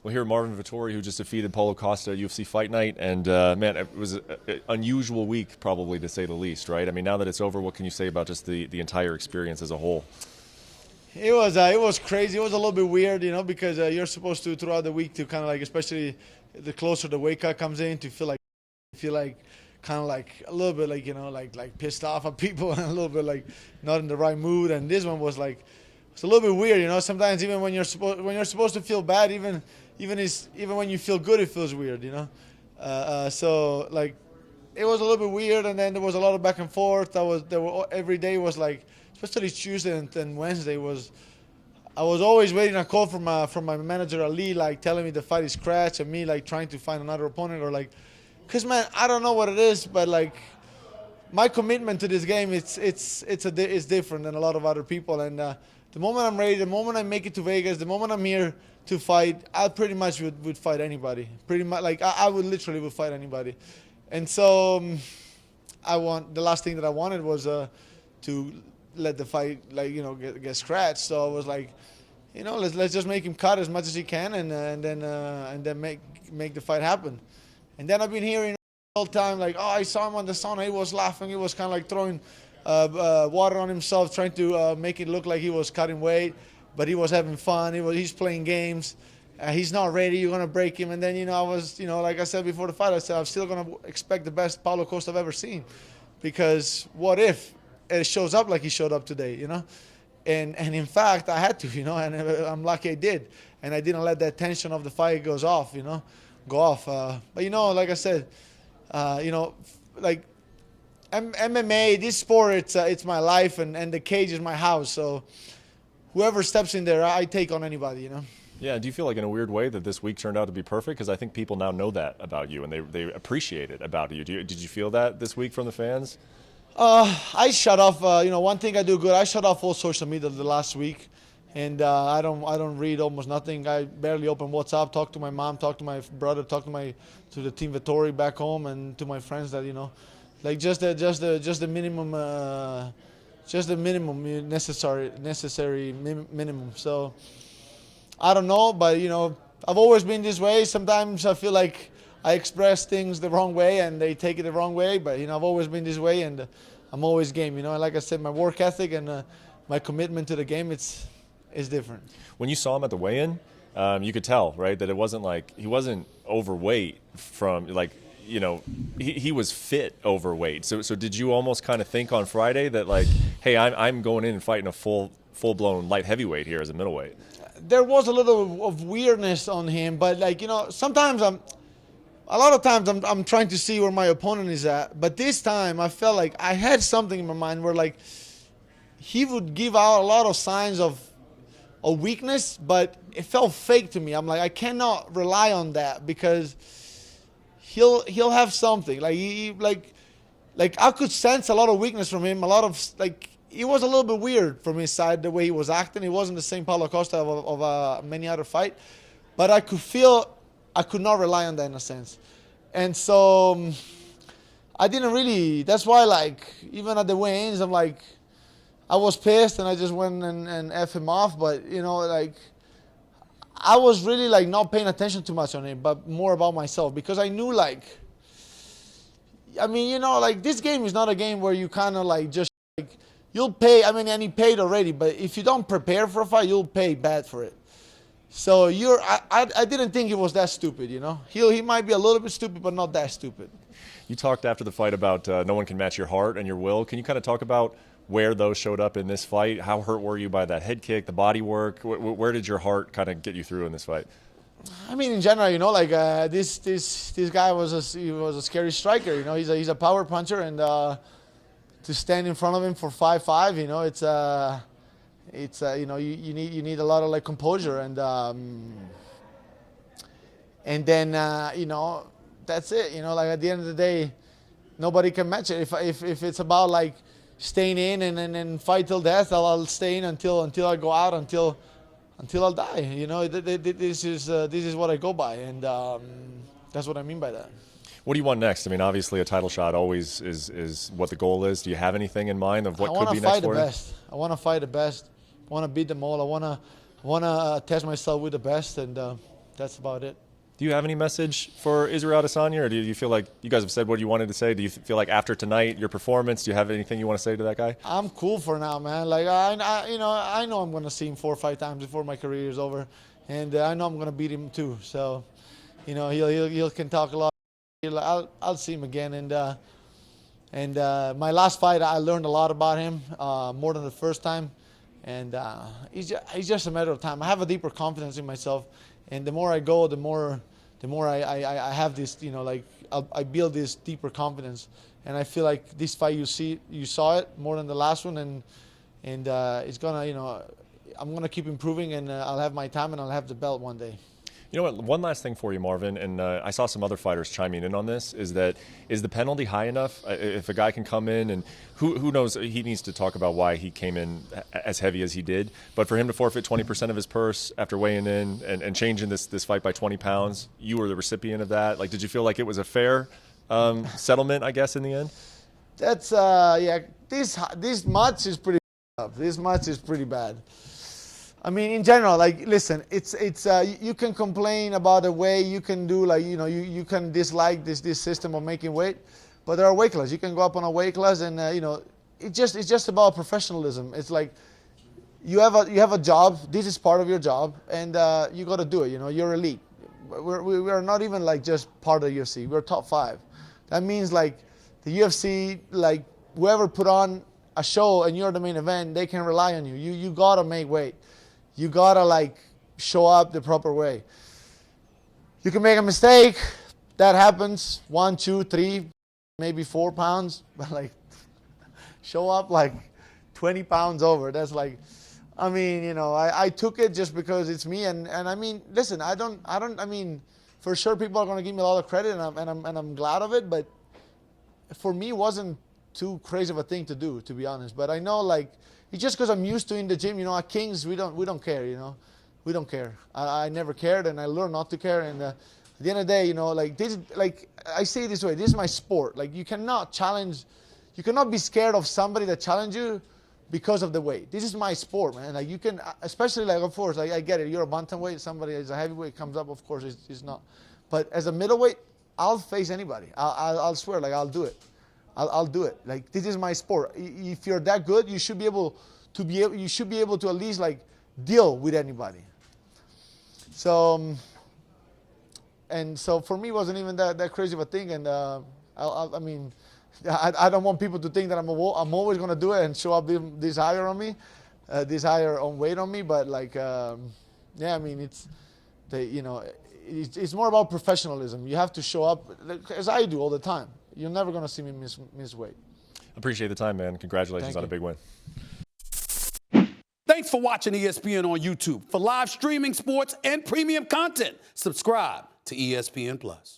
Well, here Marvin Vettori, who just defeated Paulo Costa at UFC Fight Night, and man, it was an unusual week, probably to say the least, right? I mean, now that it's over, what can you say about just the entire experience as a whole? It was crazy. It was a little bit weird, because you're supposed to throughout the week to kind of like, especially the closer the weight cut comes in, to feel like kind of like a little bit like like pissed off at people and a little bit like not in the right mood. And this one was like it's a little bit weird, Sometimes even when you're supposed to feel bad, even when you feel good, it feels weird. So like it was a little bit weird, and then there was a lot of back and forth. Every day was like, especially Tuesday and Wednesday was. I was always waiting a call from my manager Ali, like telling me the fight is scratch, and me like trying to find another opponent, or like, cause man, I don't know what it is, but like my commitment to this game, it's different than a lot of other people. And the moment I'm ready, the moment I make it to Vegas, the moment I'm here to fight, I pretty much would fight anybody. Pretty much, like I would literally would fight anybody. And so the last thing that I wanted was to let the fight get scratched. So I was like, let's just make him cut as much as he can, and then make the fight happen. And then I've been hearing all the time like, oh, I saw him on the sauna. He was laughing. He was kind of like throwing water on himself, trying to make it look like he was cutting weight, but he was having fun. He's playing games. He's not ready. You're gonna break him. And then I was like I said before the fight, I said I'm still gonna expect the best Paulo Costa I've ever seen, because what if it shows up like he showed up today, And in fact, I had to, and I'm lucky I did. And I didn't let that tension of the fight go off. But, like I said, like MMA, this sport, it's my life, and the cage is my house. So whoever steps in there, I take on anybody. Yeah, do you feel like in a weird way that this week turned out to be perfect? Because I think people now know that about you, and they appreciate it about you. Did you feel that this week from the fans? I shut off. One thing I do good, I shut off all social media the last week, and I don't read almost nothing. I barely open WhatsApp. Talk to my mom, talk to my brother, talk to the team Vettori back home, and to my friends that like just the minimum, necessary minimum. So I don't know, but I've always been this way. Sometimes I feel like I express things the wrong way and they take it the wrong way, but I've always been this way, and I'm always game. And like I said, my work ethic and my commitment to the game, it's different. When you saw him at the weigh-in, you could tell, right, that it wasn't like he wasn't overweight from like he was fit overweight. So did you almost kind of think on Friday that like, hey, I'm going in and fighting a full-blown light heavyweight here as a middleweight? There was a little of weirdness on him, but like sometimes a lot of times I'm trying to see where my opponent is at, but this time I felt like I had something in my mind where like he would give out a lot of signs of weakness, but it felt fake to me. I'm like, I cannot rely on that, because he'll have something like like I could sense a lot of weakness from him, a lot of like it was a little bit weird from his side the way he was acting. It wasn't the same Paulo Costa of many other fight, but I could feel. I could not rely on that in a sense. And so I didn't really, that's why like even at the weigh-ins, I'm like, I was pissed and I just went and F him off. But like I was really like not paying attention too much on him, but more about myself, because I knew like, I mean, like this game is not a game where you kind of like just like, you'll pay, I mean, and he paid already, but if you don't prepare for a fight, you'll pay bad for it. So I didn't think he was that stupid, He might be a little bit stupid, but not that stupid. You talked after the fight about no one can match your heart and your will. Can you kind of talk about where those showed up in this fight? How hurt were you by that head kick, the body work? Where did your heart kind of get you through in this fight? I mean, in general, like this guy was a scary striker. He's a power puncher, and to stand in front of him for 5'5", it's you need a lot of like composure, and then that's it. Like at the end of the day, nobody can match it. If it's about like staying in and fight till death, I'll stay in until I go out, until I'll die. This is what I go by, and that's what I mean by that. What do you want next? I mean, obviously a title shot always is what the goal is. Do you have anything in mind of what could be next for you? I want to fight the best. I want to beat them all. I want to test myself with the best, and that's about it. Do you have any message for Israel Adesanya, or do you feel like you guys have said what you wanted to say? Do you feel like after tonight, your performance, do you have anything you want to say to that guy? I'm cool for now, man. Like I know I'm gonna see him 4 or 5 times before my career is over, and I know I'm gonna beat him too. So, he can talk a lot. I'll see him again, and my last fight I learned a lot about him, more than the first time, and he's just a matter of time. I have a deeper confidence in myself, and the more I go, the more I have this, I build this deeper confidence, and I feel like this fight you saw it more than the last one, and it's gonna, I'm gonna keep improving, and I'll have my time, and I'll have the belt one day. You know what? One last thing for you, Marvin, and I saw some other fighters chiming in on this, is the penalty high enough? If a guy can come in, and who knows, he needs to talk about why he came in as heavy as he did, but for him to forfeit 20% of his purse after weighing in and changing this fight by 20 pounds, you were the recipient of that. Like, did you feel like it was a fair settlement, I guess, in the end? That's, yeah, this match is pretty tough. This match is pretty bad. I mean, in general, like, listen, it's you can complain about the way you can do, like, you can dislike this system of making weight, but there are weight classes. You can go up on a weight class, and it's just about professionalism. It's like you have a job. This is part of your job, and you got to do it. You're elite. We are not even like just part of the UFC. We're top 5. That means like the UFC, like whoever put on a show and you're the main event, they can rely on you. You gotta make weight. You gotta like show up the proper way. You can make a mistake. That happens. 1, 2, 3, maybe 4 pounds, but like show up like 20 pounds over. That's like, I mean, I took it just because it's me, and I mean, listen, I mean, for sure people are gonna give me a lot of credit, and I'm glad of it, but for me, it wasn't too crazy of a thing to do, to be honest. But I know, like, it's just because I'm used to in the gym. At Kings, we don't care. We don't care. I never cared, and I learned not to care. And at the end of the day, like this, like I say it this way, this is my sport. Like, you cannot be scared of somebody that challenge you because of the weight. This is my sport, man. Like, you can, especially like, of course, like, I get it. You're a bantamweight. Somebody is a heavyweight comes up. Of course, it's not. But as a middleweight, I'll face anybody. I'll swear, like, I'll do it. I'll do it. Like, this is my sport. If you're that good, you should be able to at least like deal with anybody. So, and so for me, it wasn't even that crazy of a thing. And I mean, I don't want people to think that I'm always gonna do it and show up this higher on me, this higher on weight on me. But like, yeah, I mean, it's more about professionalism. You have to show up, as I do all the time. You're never going to see me miss weight. Appreciate the time, man. Congratulations on a big win. Thanks for watching ESPN on YouTube. For live streaming, sports, and premium content, subscribe to ESPN+.